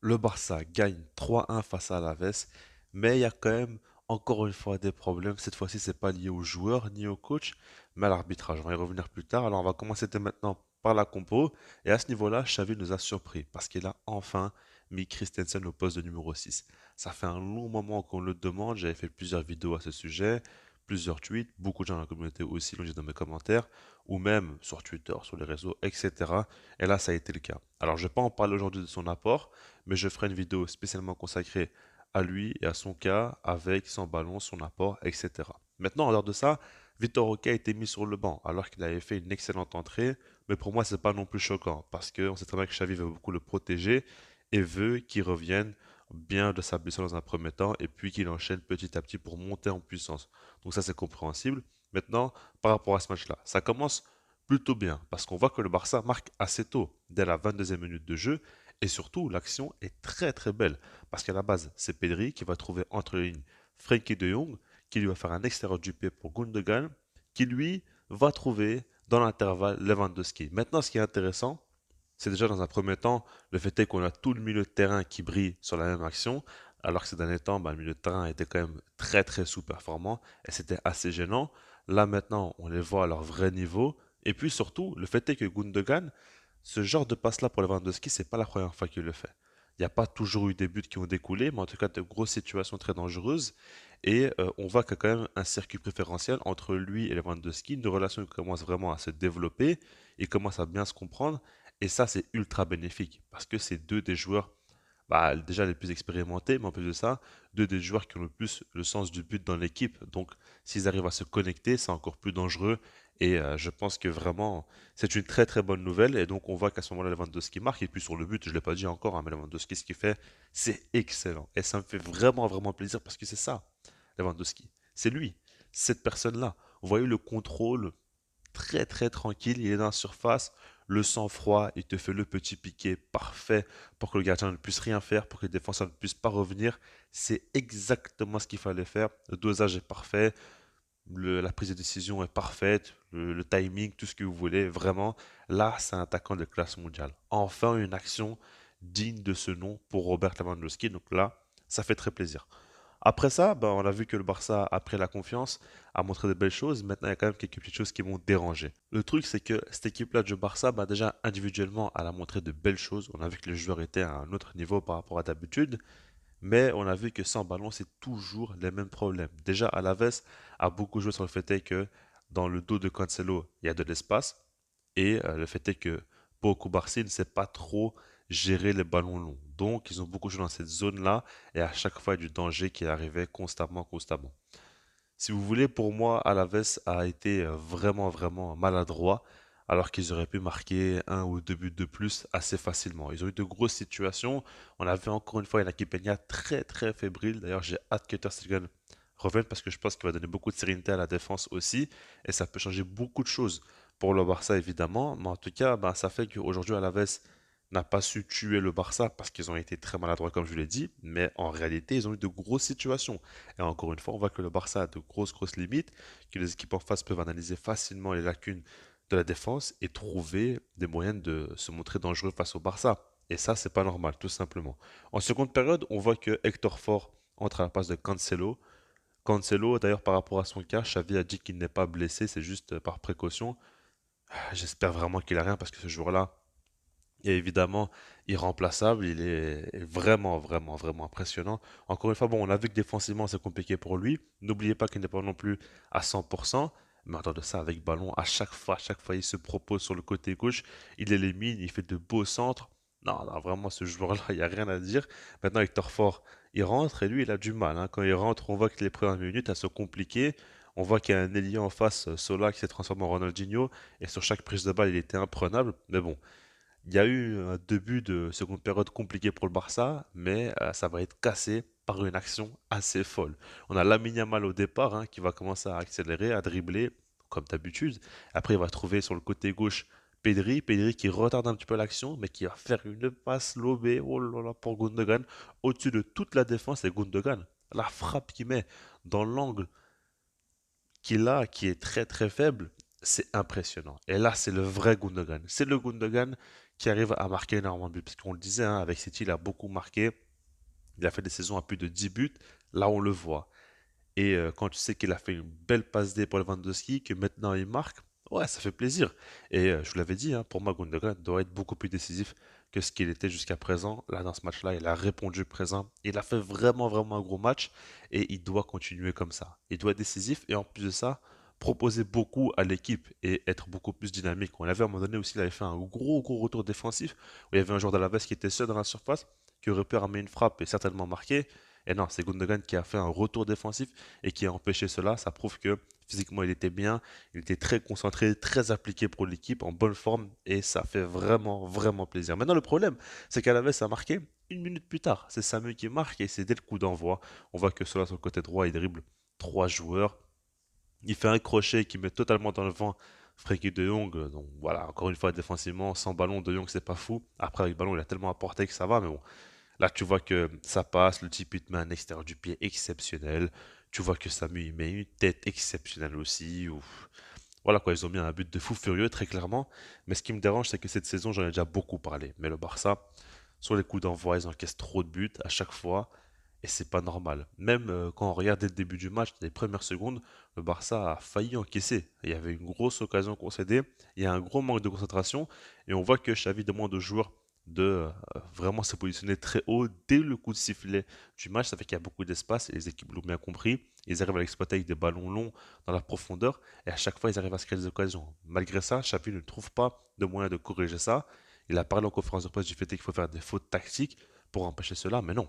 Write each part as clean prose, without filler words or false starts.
Le Barça gagne 3-1 face à Alaves, mais il y a quand même encore une fois des problèmes. Cette fois-ci, c'est pas lié aux joueurs ni au coach, mais à l'arbitrage. On va y revenir plus tard. Alors, on va commencer dès maintenant par la compo. Et à ce niveau-là, Xavi nous a surpris parce qu'il a enfin mis Christensen au poste de numéro 6. Ça fait un long moment qu'on le demande. J'avais fait plusieurs vidéos à ce sujet, plusieurs tweets. Beaucoup de gens dans la communauté aussi l'ont dit dans mes commentaires, ou même sur Twitter, sur les réseaux, etc. Et là, ça a été le cas. Alors, je ne vais pas en parler aujourd'hui de son apport, mais je ferai une vidéo spécialement consacrée à lui et à son cas, avec son ballon, son apport, etc. Maintenant, en dehors de ça, Vitor Roque a été mis sur le banc alors qu'il avait fait une excellente entrée, mais pour moi, c'est pas non plus choquant parce qu'on sait très bien que Xavi veut beaucoup le protéger et veut qu'il revienne bien de sa blessure dans un premier temps et puis qu'il enchaîne petit à petit pour monter en puissance. Donc ça, c'est compréhensible. Maintenant, par rapport à ce match-là, ça commence plutôt bien parce qu'on voit que le Barça marque assez tôt, dès la 22e minute de jeu, et surtout, l'action est très très belle. Parce qu'à la base, c'est Pedri qui va trouver entre les lignes Frenkie de Jong, qui lui va faire un extérieur du pied pour Gundogan, qui lui va trouver dans l'intervalle Lewandowski. Maintenant, ce qui est intéressant, c'est déjà dans un premier temps, le fait est qu'on a tout le milieu de terrain qui brille sur la même action, alors que ces derniers temps, le milieu de terrain était quand même très très sous-performant et c'était assez gênant. Là maintenant, on les voit à leur vrai niveau. Et puis surtout, le fait est que Gundogan, ce genre de passe-là pour Lewandowski, c'est pas la première fois qu'il le fait. Il n'y a pas toujours eu des buts qui ont découlé, mais en tout cas de grosses situations très dangereuses. Et on voit qu'il y a quand même un circuit préférentiel entre lui et Lewandowski, une relation qui commence vraiment à se développer, ils commencent à bien se comprendre. Et ça, c'est ultra bénéfique parce que c'est deux des joueurs déjà les plus expérimentés, mais en plus de ça, deux des joueurs qui ont le plus le sens du but dans l'équipe. Donc, s'ils arrivent à se connecter, c'est encore plus dangereux. Et je pense que vraiment, c'est une très très bonne nouvelle. Et donc, on voit qu'à ce moment-là, Lewandowski marque. Et puis sur le but, je ne l'ai pas dit encore, hein, mais Lewandowski, ce qu'il fait, c'est excellent. Et ça me fait vraiment vraiment plaisir parce que c'est ça, Lewandowski. C'est lui, cette personne-là. Vous voyez le contrôle, très très tranquille, il est dans la surface, le sang-froid, il te fait le petit piqué parfait pour que le gardien ne puisse rien faire, pour que le défenseur ne puisse pas revenir. C'est exactement ce qu'il fallait faire. Le dosage est parfait, la prise de décision est parfaite, le timing, tout ce que vous voulez. Vraiment, là, c'est un attaquant de classe mondiale. Enfin, une action digne de ce nom pour Robert Lewandowski. Donc là, ça fait très plaisir. Après ça, on a vu que le Barça a pris la confiance, a montré de belles choses. Maintenant, il y a quand même quelques petites choses qui m'ont dérangé. Le truc, c'est que cette équipe-là du Barça, déjà individuellement, elle a montré de belles choses. On a vu que les joueurs étaient à un autre niveau par rapport à d'habitude. Mais on a vu que sans ballon, c'est toujours les mêmes problèmes. Déjà, Alaves a beaucoup joué sur le fait est que dans le dos de Cancelo, il y a de l'espace. Et le fait est que Pau Cubarsí ne sait pas trop gérer les ballons longs. Donc, ils ont beaucoup joué dans cette zone-là. Et à chaque fois, il y a du danger qui arrivait constamment, constamment. Si vous voulez, pour moi, Alaves a été vraiment, vraiment maladroit, alors qu'ils auraient pu marquer un ou deux buts de plus assez facilement. Ils ont eu de grosses situations. On avait encore une fois une équipe Peña très, très fébrile. D'ailleurs, j'ai hâte que Ter Stegen revienne parce que je pense qu'il va donner beaucoup de sérénité à la défense aussi. Et ça peut changer beaucoup de choses pour le Barça, évidemment. Mais en tout cas, ça fait qu'aujourd'hui, Alaves n'a pas su tuer le Barça parce qu'ils ont été très maladroits, comme je l'ai dit. Mais en réalité, ils ont eu de grosses situations. Et encore une fois, on voit que le Barça a de grosses, grosses limites, que les équipes en face peuvent analyser facilement les lacunes de la défense et trouver des moyens de se montrer dangereux face au Barça. Et ça, c'est pas normal, tout simplement. En seconde période, on voit que Hector Ford entre à la place de Cancelo. Cancelo, d'ailleurs, par rapport à son cas, Xavi a dit qu'il n'est pas blessé, c'est juste par précaution. J'espère vraiment qu'il a rien parce que ce joueur-là est évidemment irremplaçable. Il est vraiment, vraiment, vraiment impressionnant. Encore une fois, on a vu que défensivement, c'est compliqué pour lui. N'oubliez pas qu'il n'est pas non plus à 100%. Mais en dehors de ça, avec ballon, à chaque fois, il se propose sur le côté gauche. Il élimine, il fait de beaux centres. Non, non, vraiment, ce joueur-là, il n'y a rien à dire. Maintenant, Hector Ford, il rentre et lui, il a du mal, hein. Quand il rentre, on voit que les premières minutes, elles sont compliquées. On voit qu'il y a un ailier en face, Sola, qui s'est transformé en Ronaldinho. Et sur chaque prise de balle, il était imprenable. Mais bon, il y a eu un début de seconde période compliqué pour le Barça, mais ça va être cassé par une action assez folle. On a Lamine Yamal au départ qui va commencer à accélérer, à dribbler, comme d'habitude. Après, il va trouver sur le côté gauche Pedri, Pedri qui retarde un petit peu l'action, mais qui va faire une passe lobée, oh là là, pour Gundogan, au-dessus de toute la défense, et Gundogan, la frappe qu'il met dans l'angle qu'il a, qui est très très faible, c'est impressionnant. Et là, c'est le vrai Gundogan. C'est le Gundogan qui arrive à marquer énormément de buts. Parce qu'on le disait, hein, avec City, il a beaucoup marqué. Il a fait des saisons à plus de 10 buts. Là, on le voit. Et quand tu sais qu'il a fait une belle passe D pour Lewandowski, que maintenant il marque, ouais, ça fait plaisir. Et je vous l'avais dit, hein, pour moi, Gundogan doit être beaucoup plus décisif que ce qu'il était jusqu'à présent. Là, dans ce match-là, il a répondu présent. Il a fait vraiment, vraiment un gros match et il doit continuer comme ça. Il doit être décisif et en plus de ça, proposer beaucoup à l'équipe et être beaucoup plus dynamique. On avait à un moment donné aussi, il avait fait un gros, gros retour défensif où il y avait un joueur d'Alaves qui était seul dans la surface, qui aurait pu armer une frappe et certainement marquer. Et non, c'est Gundogan qui a fait un retour défensif et qui a empêché cela. Ça prouve que physiquement il était bien, il était très concentré, très appliqué pour l'équipe, en bonne forme et ça fait vraiment, vraiment plaisir. Maintenant, le problème, c'est qu'Alaves a marqué une minute plus tard. C'est Samu qui marque et c'est dès le coup d'envoi. On voit que cela sur le côté droit, il dribble trois joueurs. Il fait un crochet qui met totalement dans le vent Frenkie de Jong. Donc voilà, encore une fois, défensivement, sans ballon, de Jong, c'est pas fou. Après, avec ballon, il a tellement apporté que ça va, mais bon, là, tu vois que ça passe, le type il te met un extérieur du pied exceptionnel. Tu vois que Samu il met une tête exceptionnelle aussi. Ouf. Voilà quoi, ils ont mis un but de fou furieux, très clairement. Mais ce qui me dérange, c'est que cette saison, j'en ai déjà beaucoup parlé. Mais le Barça, sur les coups d'envoi, ils encaissent trop de buts à chaque fois. Et c'est pas normal. Même quand on regarde dès le début du match, les premières secondes, le Barça a failli encaisser. Il y avait une grosse occasion concédée, il y a un gros manque de concentration, et on voit que Xavi demande aux joueurs de vraiment se positionner très haut dès le coup de sifflet du match. Ça fait qu'il y a beaucoup d'espace et les équipes l'ont bien compris. Ils arrivent à l'exploiter avec des ballons longs dans la profondeur et à chaque fois ils arrivent à se créer des occasions. Malgré ça, Xavi ne trouve pas de moyen de corriger ça. Il a parlé en conférence de presse du fait qu'il faut faire des fautes tactiques pour empêcher cela, mais non,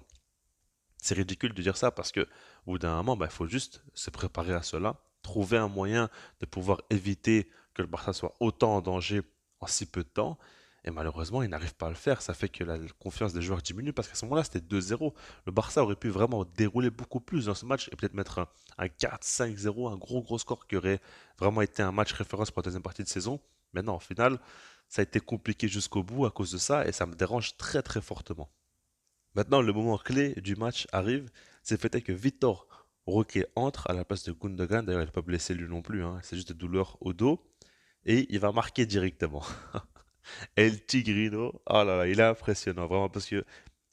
c'est ridicule de dire ça parce que au bout d'un moment, bah, il faut juste se préparer à cela, trouver un moyen de pouvoir éviter que le Barça soit autant en danger en si peu de temps. Et malheureusement, il n'arrive pas à le faire. Ça fait que la confiance des joueurs diminue parce qu'à ce moment-là, c'était 2-0. Le Barça aurait pu vraiment dérouler beaucoup plus dans ce match et peut-être mettre un 4-5-0, un gros gros score qui aurait vraiment été un match référence pour la deuxième partie de saison. Mais non, au final, ça a été compliqué jusqu'au bout à cause de ça et ça me dérange très très fortement. Maintenant, le moment clé du match arrive. C'est le fait est que Vitor Roque entre à la place de Gundogan. D'ailleurs, il n'est pas blessé lui non plus, hein. C'est juste des douleurs au dos. Et il va marquer directement. El Tigrino, oh là là, il est impressionnant, vraiment, parce que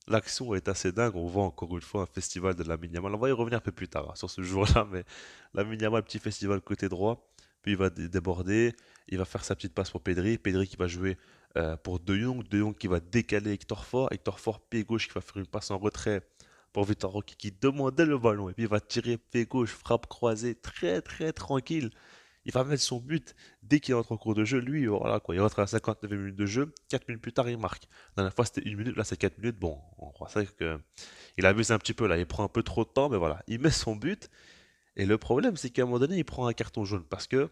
l'action est assez dingue. On voit encore une fois un festival de la Yamal. On va y revenir un peu plus tard hein, sur ce jour-là, mais la Yamal, petit festival côté droit. Puis il va déborder, il va faire sa petite passe pour Pedri. Pedri qui va jouer pour De Jong. De Jong qui va décaler Hector Fort. Hector Fort, pied gauche, qui va faire une passe en retrait pour Vitor Roque qui demandait le ballon. Et puis il va tirer pied gauche, frappe croisée, très très tranquille. Il va mettre son but dès qu'il entre en cours de jeu. Lui, voilà quoi, il rentre à la 59e minute de jeu. 4 minutes plus tard, il marque. La dernière fois, c'était 1 minute, là, c'est 4 minutes. Bon, on croit ça que. Il abuse un petit peu là, il prend un peu trop de temps, mais voilà, il met son but. Et le problème, c'est qu'à un moment donné, il prend un carton jaune parce que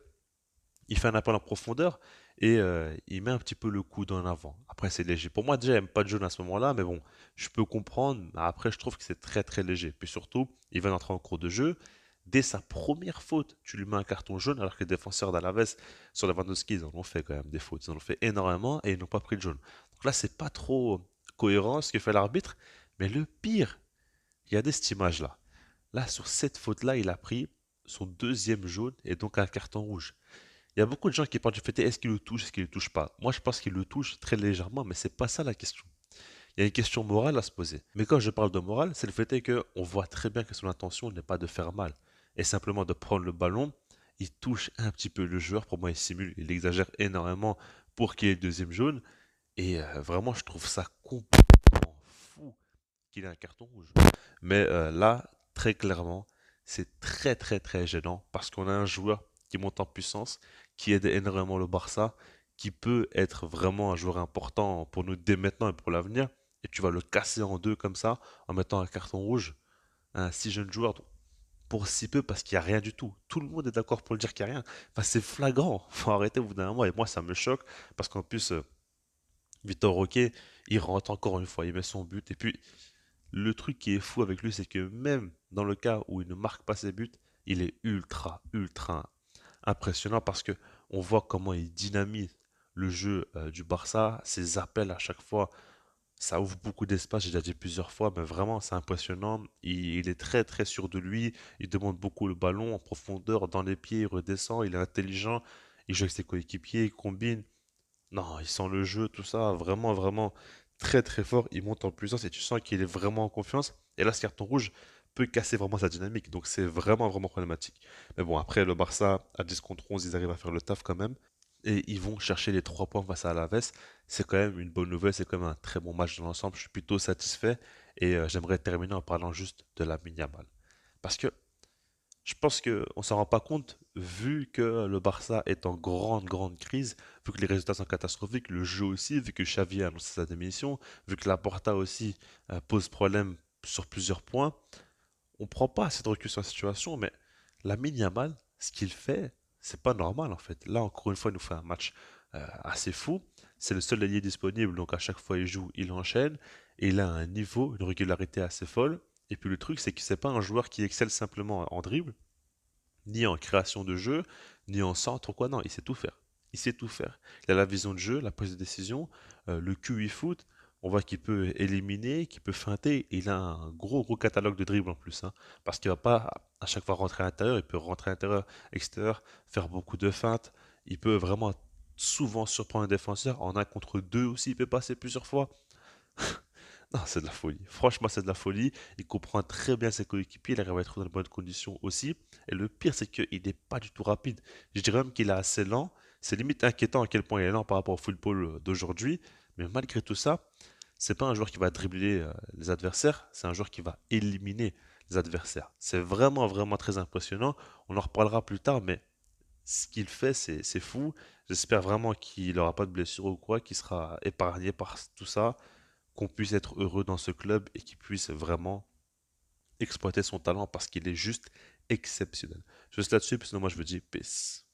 il fait un appel en profondeur et il met un petit peu le coude en avant. Après, c'est léger. Pour moi, déjà, il n'aime pas de jaune à ce moment-là, mais bon, je peux comprendre. Après, je trouve que c'est très très léger. Puis surtout, il vient d'entrer en cours de jeu. Dès sa première faute, tu lui mets un carton jaune, alors que les défenseurs d'Alaves sur Lewandowski, ils en ont fait quand même des fautes. Ils en ont fait énormément et ils n'ont pas pris de jaune. Donc là, c'est pas trop cohérent ce que fait l'arbitre. Mais le pire, regardez cette image-là. Là, sur cette faute-là, il a pris son deuxième jaune et donc un carton rouge. Il y a beaucoup de gens qui parlent du fait est-ce qu'il le touche, est-ce qu'il le touche pas. Moi, je pense qu'il le touche très légèrement, mais c'est pas ça la question. Il y a une question morale à se poser. Mais quand je parle de morale, c'est le fait est que on voit très bien que son intention n'est pas de faire mal, et simplement de prendre le ballon. Il touche un petit peu le joueur. Pour moi, il simule, il exagère énormément pour qu'il ait le deuxième jaune. Et vraiment, je trouve ça complètement fou qu'il ait un carton rouge. Mais là, très clairement, c'est très très très gênant parce qu'on a un joueur qui monte en puissance, qui aide énormément le Barça, qui peut être vraiment un joueur important pour nous dès maintenant et pour l'avenir. Et tu vas le casser en deux comme ça en mettant un carton rouge à un si jeune joueur pour si peu parce qu'il n'y a rien du tout. Tout le monde est d'accord pour le dire qu'il n'y a rien. Enfin, c'est flagrant. Faut arrêter au bout d'un moment. Et moi, ça me choque parce qu'en plus, Vitor Roque, il rentre encore une fois, il met son but. Et puis, le truc qui est fou avec lui, c'est que même dans le cas où il ne marque pas ses buts, il est ultra, ultra impressionnant parce que on voit comment il dynamise le jeu du Barça, ses appels à chaque fois, ça ouvre beaucoup d'espace, j'ai déjà dit plusieurs fois, mais vraiment c'est impressionnant. Il est très très sûr de lui, il demande beaucoup le ballon en profondeur, dans les pieds, il redescend, il est intelligent, il joue avec ses coéquipiers, il combine. Non, il sent le jeu, tout ça, vraiment, vraiment très très fort. Il monte en puissance et tu sens qu'il est vraiment en confiance. Et là, ce carton rouge peut casser vraiment sa dynamique. Donc c'est vraiment, vraiment problématique. Mais bon, après, le Barça, à 10 contre 11, ils arrivent à faire le taf quand même. Et ils vont chercher les 3 points face à Alaves. C'est quand même une bonne nouvelle, c'est quand même un très bon match dans l'ensemble. Je suis plutôt satisfait. Et j'aimerais terminer en parlant juste de la Yamal. Parce que je pense qu'on s'en rend pas compte, vu que le Barça est en grande, grande crise, vu que les résultats sont catastrophiques, le jeu aussi, vu que Xavi a annoncé sa démission, vu que Laporta aussi pose problème sur plusieurs points. On prend pas assez de recul sur la situation, mais Lamine Yamal, ce qu'il fait, c'est pas normal en fait. Là, encore une fois, il nous fait un match assez fou. C'est le seul allié disponible, donc à chaque fois il joue, il enchaîne, et il a un niveau, une régularité assez folle. Et puis le truc, c'est que c'est pas un joueur qui excelle simplement en dribble, ni en création de jeu, ni en centre ou quoi. Non, il sait tout faire. Il sait tout faire. Il a la vision de jeu, la prise de décision, le QI foot. On voit qu'il peut éliminer, qu'il peut feinter. Et il a un gros, gros catalogue de dribbles en plus, hein. Parce qu'il va pas à chaque fois rentrer à l'intérieur. Il peut rentrer à l'intérieur, extérieur, faire beaucoup de feintes. Il peut vraiment souvent surprendre un défenseur. En un contre deux aussi, il peut passer plusieurs fois. Non, c'est de la folie. Franchement, c'est de la folie. Il comprend très bien ses coéquipiers. Il arrive à être dans de bonnes conditions aussi. Et le pire, c'est qu'il n'est pas du tout rapide. Je dirais même qu'il est assez lent. C'est limite inquiétant à quel point il est lent par rapport au football d'aujourd'hui. Mais malgré tout ça, c'est pas un joueur qui va dribbler les adversaires. C'est un joueur qui va éliminer les adversaires. C'est vraiment, vraiment très impressionnant. On en reparlera plus tard, mais ce qu'il fait, c'est fou. J'espère vraiment qu'il n'aura pas de blessure ou quoi, qu'il sera épargné par tout ça, qu'on puisse être heureux dans ce club et qu'il puisse vraiment exploiter son talent parce qu'il est juste exceptionnel. Je reste là-dessus, puis sinon moi je vous dis peace.